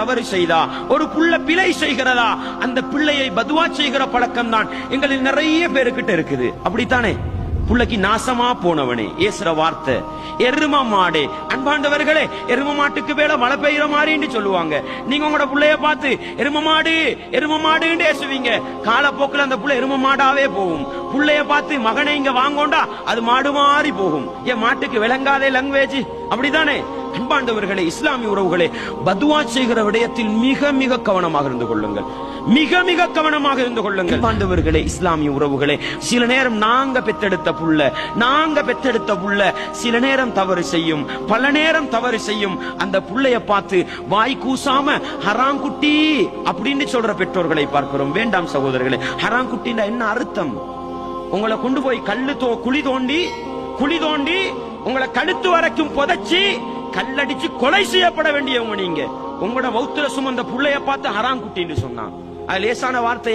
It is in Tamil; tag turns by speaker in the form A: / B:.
A: தவறு செய்தா, ஒரு புள்ள பிழை செய்கிறதா, அந்த பிள்ளையை பதுவா செய்கிற பழக்கம் தான் எங்களில் நிறைய பேருக்கிட்ட இருக்குது. அப்படித்தானே? புள்ளைக்கு நாசமா போனவனே ஏசுற வார்த்தை எரும மாடு. அன்பாண்டவர்களே, எரும மாட்டுக்கு மேல மழை பெய்யற மாதிரின்னு சொல்லுவாங்க. நீங்க உங்களோட புள்ளைய பார்த்து எரும மாடு எரும மாடுன்னு ஏசுவீங்க. காலப்போக்கில் அந்த புள்ள எரும மாடாவே போகும். புள்ளைய பார்த்து மகனை இங்க வாங்கோண்டா அது மாடு மாறி போகும். என் மாட்டுக்கு விளங்காதே லாங்குவேஜ். அப்படித்தானே? அன்பாண்டவர்களே, இஸ்லாமிய உறவுகளே, பதுவா செய்கிற விடயத்தில் மிக மிக கவனமாக இருந்து கொள்ளுங்கள். மிக மிக கவனமாக இருந்து கொள்ளுங்கள். அன்பாண்டவர்களே, இஸ்லாமிய உறவுகளே, சில நேரம் நாங்க பெத்தெடுத்த புள்ள சில நேரம் தவறு செய்யும், பல நேரம் தவறு செய்யும். அந்த புள்ளைய பார்த்து வாய் கூசாம ஹராங்குட்டி அப்படின்னு சொல்ற பெற்றோர்களை பார்க்கிறோம். வேண்டாம் சகோதரர்களே. ஹராங்குட்டின்னா என்ன அர்த்தம்? உங்களை கொண்டு போய் குழி தோண்டி உங்களை கழுத்து வரைக்கும் புதைச்சி கல்லடிச்சு கொலை செய்யப்பட வேண்டியவங்க நீங்க. உங்களோட வௌத்துல சுமந்த புள்ளைய பார்த்து ஹராங்குட்டின்னு சொன்னா அது லேசான வார்த்தை.